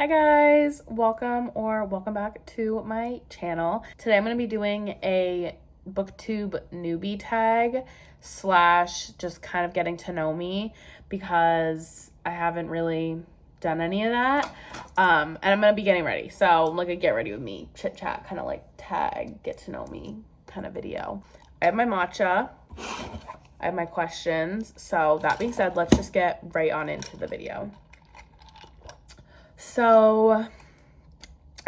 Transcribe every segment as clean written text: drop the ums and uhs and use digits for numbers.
Hi guys, welcome back to my channel. Today I'm going to be doing a booktube newbie tag slash just kind of getting to know me because I haven't really done any of that. And I'm going to be getting ready. So like a get ready with me, chit chat, kind of like tag, get to know me kind of video. I have my matcha. I have my questions. So that being said, let's just get right on into the video. So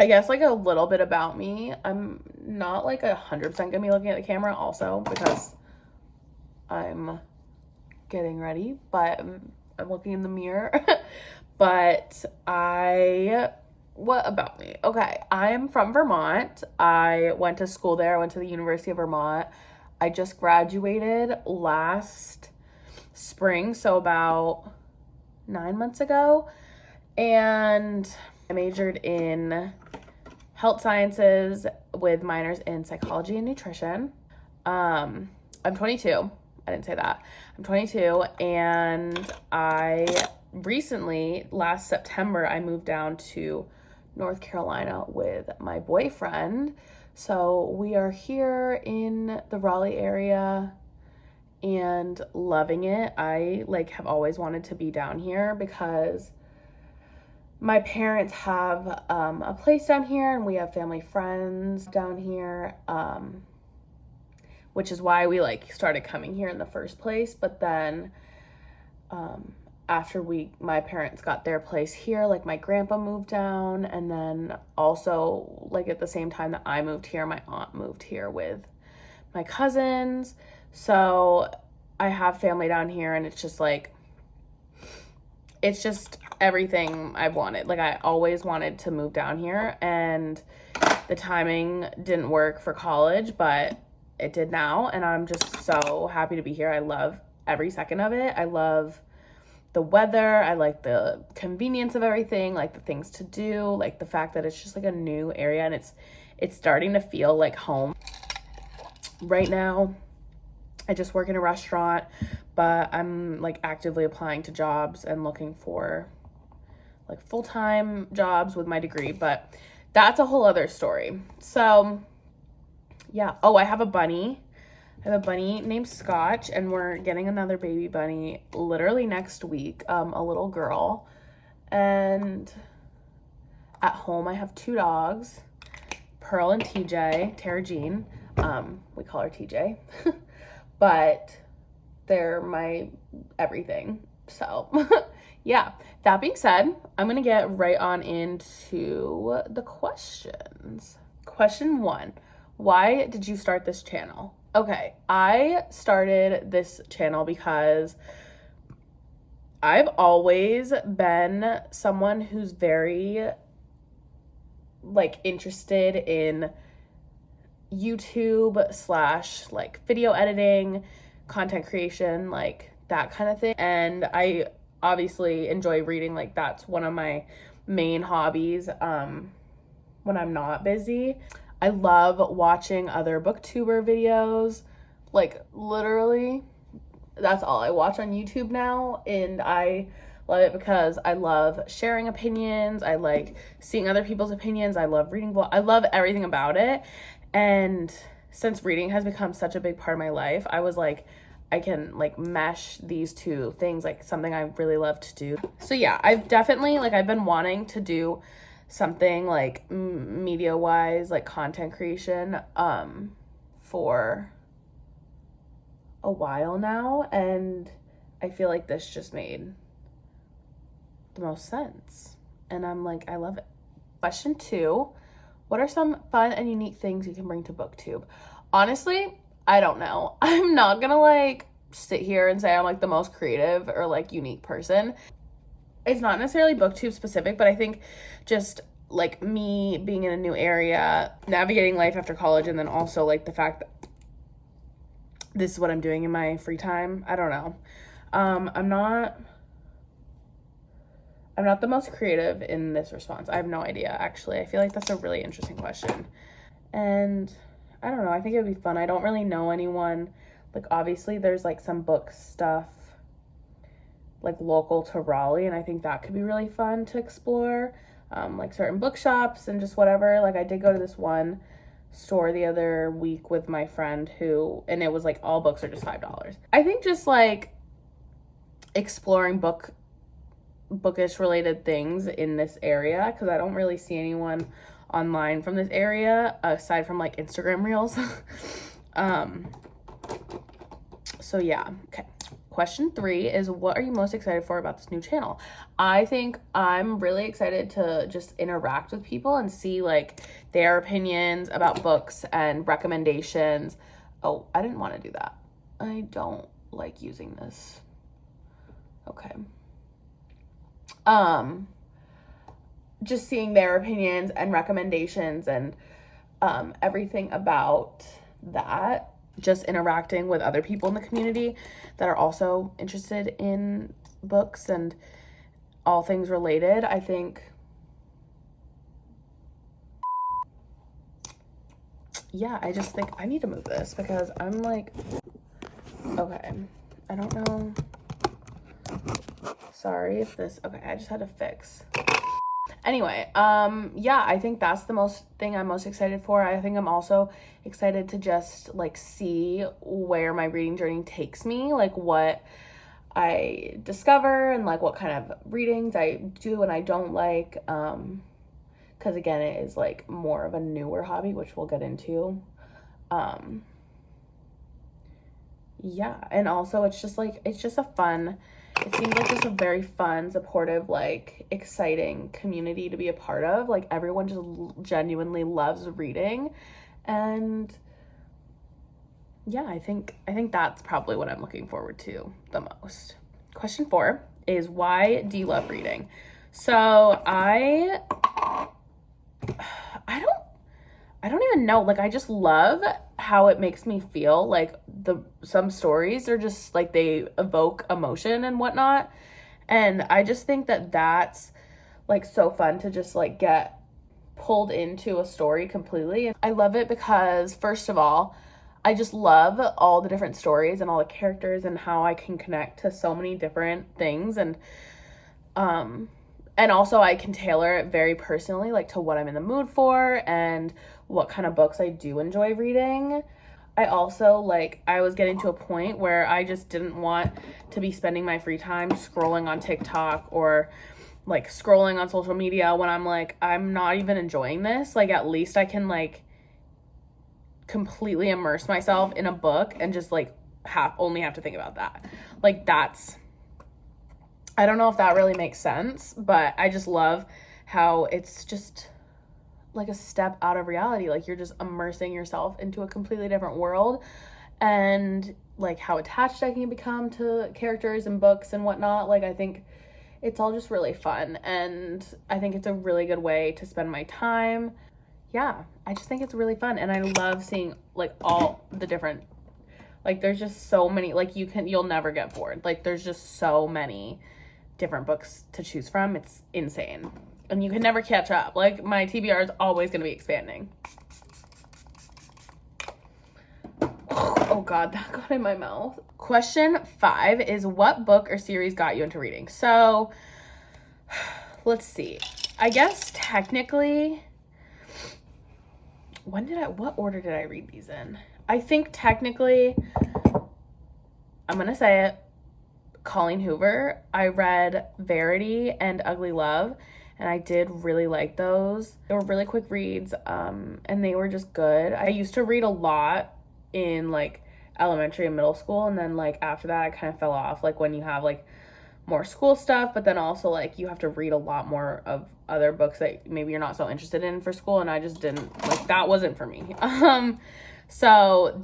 I guess like a little bit about me. I'm not like 100% gonna be looking at the camera also because I'm getting ready, but I'm looking in the mirror. But what about me? Okay, I'm from Vermont. I went to school there. I went to the University of Vermont. I just graduated last spring, so about 9 months ago. And I majored in health sciences with minors in psychology and nutrition. I'm 22. I didn't say that. I'm 22, and I recently, last September, I moved down to North Carolina with my boyfriend. So we are here in the Raleigh area and loving it. I have always wanted to be down here because my parents have a place down here and we have family friends down here, which is why we started coming here in the first place. But then after my parents got their place here, my grandpa moved down, and then also at the same time that I moved here, my aunt moved here with my cousins. So I have family down here, and it's just everything I've wanted. I always wanted to move down here, and the timing didn't work for college, but it did now, and I'm just so happy to be here. I love every second of it. I love the weather. I like the convenience of everything, the things to do, the fact that it's just a new area, and it's starting to feel like home. Right now, I just work in a restaurant, but I'm actively applying to jobs and looking for full-time jobs with my degree, but that's a whole other story. So yeah. Oh, I have a bunny. I have a bunny named Scotch, and we're getting another baby bunny literally next week, a little girl. And at home I have two dogs, Pearl and TJ, Tara Jean. We call her TJ. But they're my everything. So yeah, that being said, I'm gonna get right on into the questions. Question 1, why did you start this channel? Okay, I started this channel because I've always been someone who's very interested in YouTube slash video editing, content creation, that kind of thing. And I obviously enjoy reading. That's one of my main hobbies when I'm not busy. I love watching other booktuber videos. Literally, that's all I watch on YouTube now, and I love it because I love sharing opinions. I like seeing other people's opinions. I love reading I love everything about it. And since reading has become such a big part of my life, I was I can mesh these two things, something I really love to do. So yeah, I've definitely I've been wanting to do something media wise, content creation for a while now, and I feel this just made the most sense, and I'm I love it. Question 2, what are some fun and unique things you can bring to booktube? Honestly, I don't know. I'm not gonna sit here and say I'm the most creative or unique person. It's not necessarily booktube specific, but I think just me being in a new area, navigating life after college, and then also the fact that this is what I'm doing in my free time. I don't know. I'm not the most creative in this response. I have no idea, actually. I feel that's a really interesting question. And I don't know, I think it would be fun. I don't really know anyone. Obviously there's some book stuff local to Raleigh, and I think that could be really fun to explore. like certain bookshops and just whatever. Like I did go to this one store the other week with my friend and it was like all books are just $5. I think just like exploring bookish related things in this area, because I don't really see anyone online from this area aside from like Instagram reels. So yeah. Okay, question 3 is, what are you most excited for about this new channel? I think I'm really excited to just interact with people and see like their opinions about books and recommendations. Oh, I didn't want to do that. I don't like using this. Okay. Just seeing their opinions and recommendations and everything about that. Just interacting with other people in the community that are also interested in books and all things related. I think, yeah, I just think I need to move this because I'm like, okay, I don't know. Sorry if this, okay, I just had to fix. Anyway, yeah, I think that's the thing I'm most excited for. I think I'm also excited to just like see where my reading journey takes me, like what I discover and like what kind of readings I do and I don't like. Because again, it is like more of a newer hobby, which we'll get into. Yeah, and also it's just a fun, it seems like just a very fun, supportive, like exciting community to be a part of. Like everyone just genuinely loves reading, and yeah, I think that's probably what I'm looking forward to the most. Question 4 is, why do you love reading? So I don't even know. Like I just love how it makes me feel. Like some stories are just like they evoke emotion and whatnot. And I just think that that's like so fun to just like get pulled into a story completely. I love it because first of all, I just love all the different stories and all the characters and how I can connect to so many different things. And also I can tailor it very personally, like to what I'm in the mood for and what kind of books I do enjoy reading. I also I was getting to a point where I just didn't want to be spending my free time scrolling on TikTok or like scrolling on social media when I'm like, I'm not even enjoying this. Like at least I can like completely immerse myself in a book and just like only have to think about that. Like that's, I don't know if that really makes sense, but I just love how it's just like a step out of reality. Like you're just immersing yourself into a completely different world, and like how attached I can become to characters and books and whatnot. Like I think it's all just really fun, and I think it's a really good way to spend my time. Yeah, I just think it's really fun, and I love seeing like all the different, like there's just so many, like you'll never get bored. Like there's just so many different books to choose from. It's insane. And you can never catch up. Like my TBR is always going to be expanding. Oh God, that got in my mouth. Question 5 is, what book or series got you into reading? So let's see. I guess technically, what order did I read these in? I think technically, I'm going to say it, Colleen Hoover. I read Verity and Ugly Love, and I did really like those. They were really quick reads, and they were just good. I used to read a lot in like elementary and middle school, and then like after that I kind of fell off, like when you have like more school stuff, but then also like you have to read a lot more of other books that maybe you're not so interested in for school, and I just didn't, like that wasn't for me. So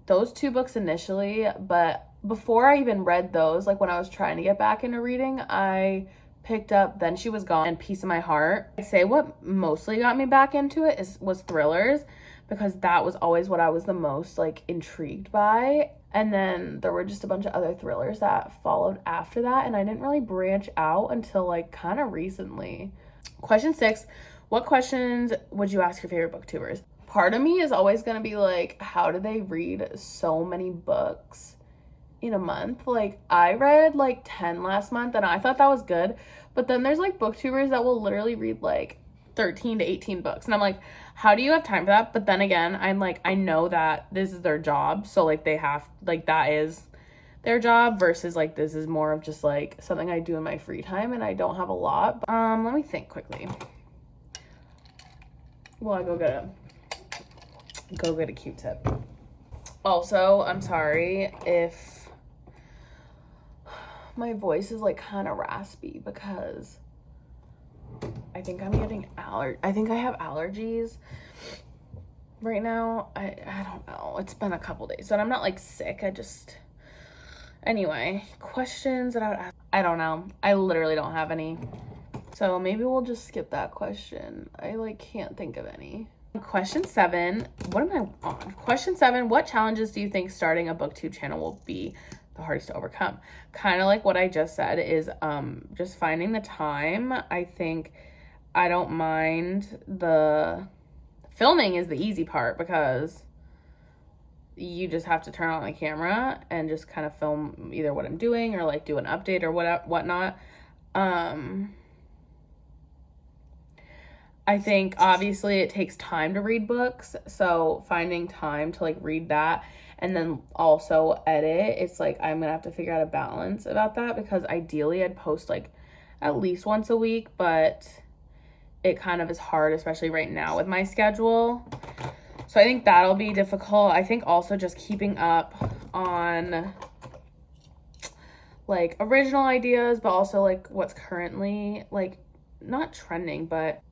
those 2 books initially, but before I even read those, like when I was trying to get back into reading, I picked up Then She Was Gone and Piece of My Heart. I'd say what mostly got me back into it was thrillers, because that was always what I was the most like intrigued by. And then there were just a bunch of other thrillers that followed after that, and I didn't really branch out until like kind of recently. Question 6, what questions would you ask your favorite booktubers? Part of me is always going to be like, how do they read so many books in a month. Like, I read like 10 last month and I thought that was good. But then there's like booktubers that will literally read like 13 to 18 books. And I'm like, how do you have time for that? But then again, I'm like, I know that this is their job. So like they have, like that is their job versus like this is more of just like something I do in my free time and I don't have a lot. Let me think quickly. Well, I go get a Q-tip. Also, I'm sorry if my voice is like kind of raspy because I think I'm getting I think I have allergies right now. I don't know. It's been a couple days, but I'm not like sick. Anyway, questions that I would ask. I don't know. I literally don't have any. So maybe we'll just skip that question. I like can't think of any. Question 7. What am I on? Question 7. What challenges do you think starting a booktube channel will be the hardest to overcome? Kind of like what I just said is just finding the time. I think I don't mind the filming is the easy part because you just have to turn on the camera and just kind of film either what I'm doing or like do an update or whatnot. I think obviously it takes time to read books, so finding time to like read that and then also edit, it's like I'm gonna have to figure out a balance about that because ideally I'd post like at least once a week, but it kind of is hard, especially right now with my schedule. So I think that'll be difficult. I think also just keeping up on like original ideas, but also like what's currently like not trending, but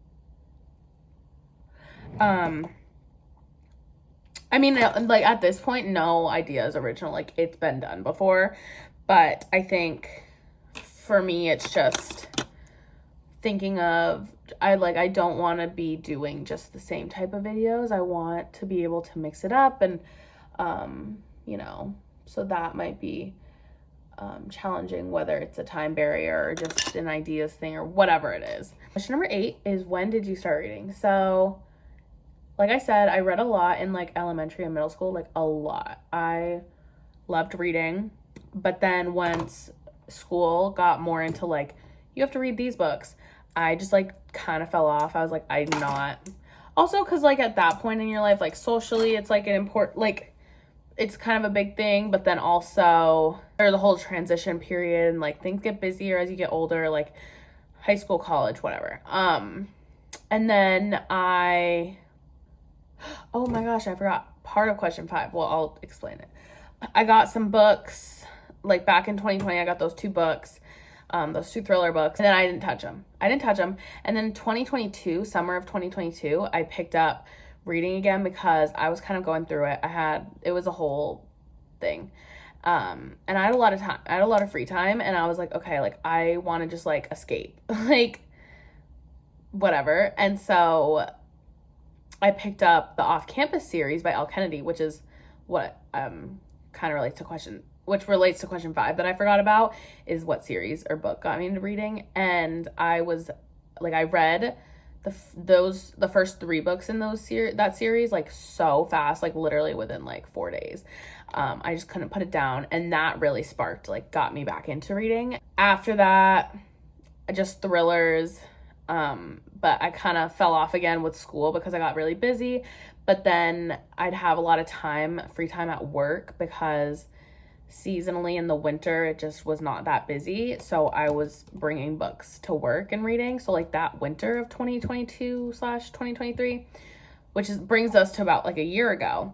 I mean, like at this point, no idea is original. Like it's been done before, but I think for me, it's just thinking of, I don't want to be doing just the same type of videos. I want to be able to mix it up and, you know, so that might be, challenging, whether it's a time barrier or just an ideas thing or whatever it is. Question number 8 is when did you start reading? So like I said, I read a lot in like elementary and middle school, like a lot. I loved reading, but then once school got more into like, you have to read these books, I just like kind of fell off. I was like, I'm not. Also, because like at that point in your life, like socially, it's like an important, like it's kind of a big thing, but then also or the whole transition period and like things get busier as you get older, like high school, college, whatever. And then oh my gosh, I forgot part of question 5. Well, I'll explain it. I got some books, like back in 2020, I got those 2 books, those 2 thriller books, and then I didn't touch them. And then 2022, summer of 2022, I picked up reading again because I was kind of going through it. It was a whole thing. And I had a lot of time. I had a lot of free time, and I was like, okay, like I want to just like escape, like whatever. And so I picked up the Off-Campus series by Elle Kennedy, which is what kind of relates to question 5 that I forgot about, is what series or book got me into reading. And I was like, I read the first 3 books in that series like so fast, like literally within like 4 days. I just couldn't put it down, and that really got me back into reading. After that, just thrillers. But I kind of fell off again with school because I got really busy. But then I'd have a lot of free time at work because seasonally in the winter, it just was not that busy. So I was bringing books to work and reading. So like that winter of 2022/2023, which brings us to about like a year ago.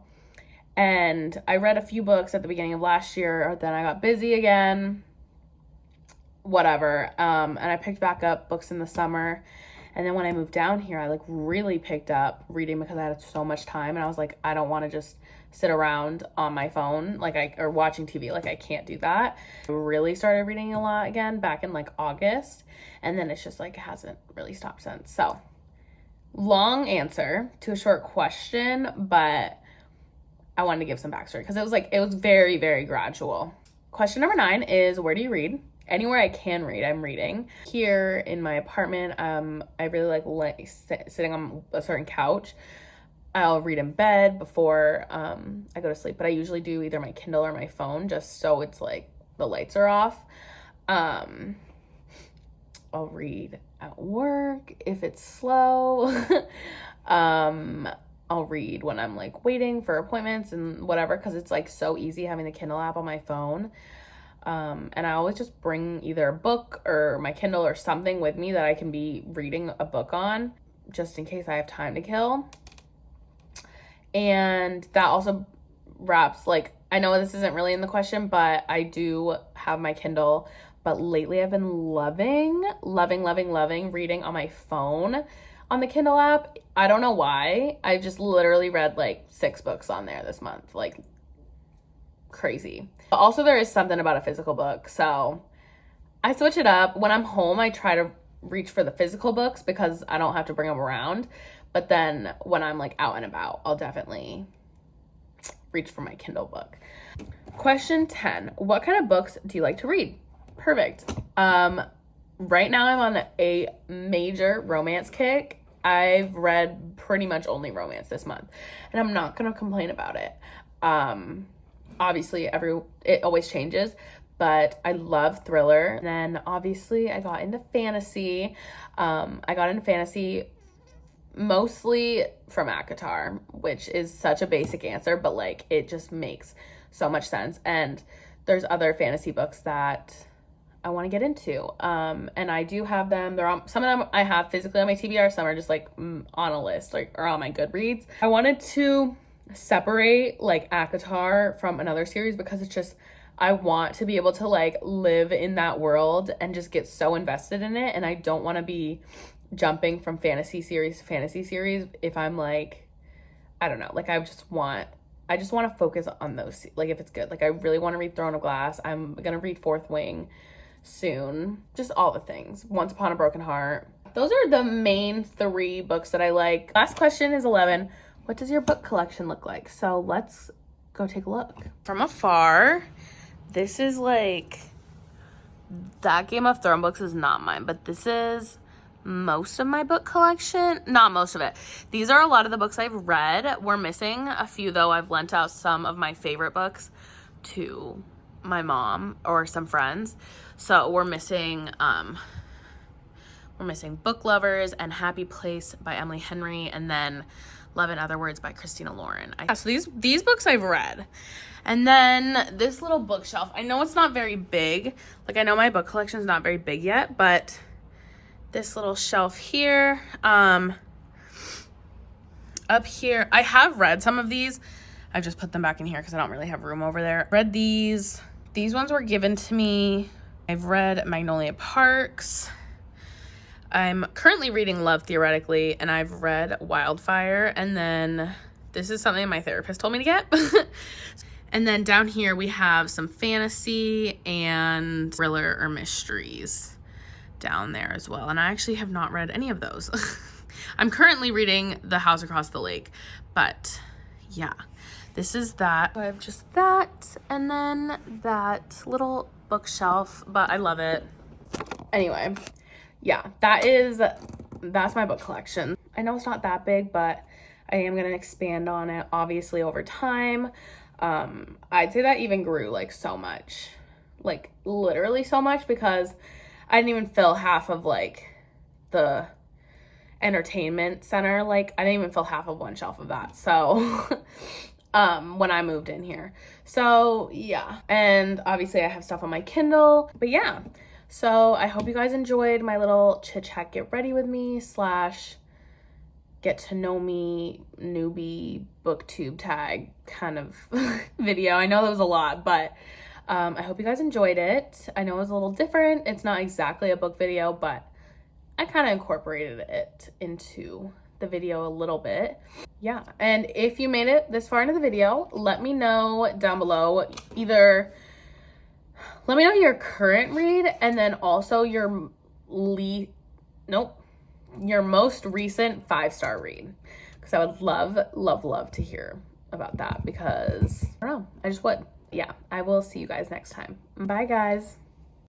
And I read a few books at the beginning of last year. Then I got busy again, whatever. And I picked back up books in the summer. And then when I moved down here, I like really picked up reading because I had so much time, and I was like, I don't want to just sit around on my phone or watching TV. Like I can't do that. I really started reading a lot again back in like August, and then it's just like it hasn't really stopped since. So long answer to a short question, but I wanted to give some backstory because it was very, very gradual. Question number 9 is where do you read? Anywhere I can read, I'm reading. Here in my apartment, I really like sitting on a certain couch. I'll read in bed before I go to sleep, but I usually do either my Kindle or my phone just so it's like the lights are off. I'll read at work if it's slow. I'll read when I'm like waiting for appointments and whatever, because it's like so easy having the Kindle app on my phone. And I always just bring either a book or my Kindle or something with me that I can be reading a book on, just in case I have time to kill. And that also wraps, like, I know this isn't really in the question, but I do have my Kindle. But lately I've been loving reading on my phone on the Kindle app. I don't know why. I've just literally read like 6 books on there this month. Like, crazy. But also there is something about a physical book. So I switch it up. When I'm home, I try to reach for the physical books because I don't have to bring them around. But then when I'm like out and about, I'll definitely reach for my Kindle book. Question 10. What kind of books do you like to read? Perfect. Right now I'm on a major romance kick. I've read pretty much only romance this month, and I'm not going to complain about it. Obviously it always changes, but I love thriller. And then obviously I got into fantasy. Mostly from ACOTAR, which is such a basic answer, but like it just makes so much sense. And there's other fantasy books that I want to get into. And I do have them. Some of them I have physically on my TBR, some are just like on a list, like, or on my Goodreads. I wanted to separate like ACOTAR from another series because it's just, I want to be able to like live in that world and just get so invested in it. And I don't want to be jumping from fantasy series to fantasy series if I'm like, I don't know, like I just want to focus on those, like if it's good. Like I really want to read Throne of Glass. I'm gonna read Fourth Wing soon. Just all the things. Once Upon a Broken Heart. Those are the main 3 books that I like. Last question is 11. What does your book collection look like? So let's go take a look. From afar, this is like, that Game of Thrones books is not mine, but this is most of my book collection. Not most of it. These are a lot of the books I've read. We're missing a few though. I've lent out some of my favorite books to my mom or some friends. So we're missing Book Lovers and Happy Place by Emily Henry, and then Love in Other Words by Christina Lauren. So these books I've read. And then this little bookshelf. I know it's not very big. Like I know my book collection is not very big yet, but this little shelf here, up here, I have read some of these. I've just put them back in here because I don't really have room over there. Read these. These ones were given to me. I've read Magnolia Parks. I'm currently reading Love Theoretically, and I've read Wildfire. And then this is something my therapist told me to get. And then down here we have some fantasy and thriller or mysteries down there as well. And I actually have not read any of those. I'm currently reading The House Across the Lake, but yeah, this is that. I have just that and then that little bookshelf, but I love it. Anyway, yeah, that's my book collection. I know it's not that big, but I am going to expand on it obviously over time. I'd say that even grew like so much, like literally so much, because I didn't even fill half of like the entertainment center. Like I didn't even fill half of one shelf of that. So, when I moved in here. So yeah. And obviously I have stuff on my Kindle, but yeah. So I hope you guys enjoyed my little chit chat, get ready with me / get to know me newbie booktube tag kind of video. I know that was a lot, but I hope you guys enjoyed it. I know it was a little different. It's not exactly a book video, but I kind of incorporated it into the video a little bit. Yeah, and if you made it this far into the video, let me know down below. Either let me know your current read, and then also your most recent 5-star read, because I would love to hear about that, because I don't know, I just would. Yeah, I will see you guys next time. Bye guys.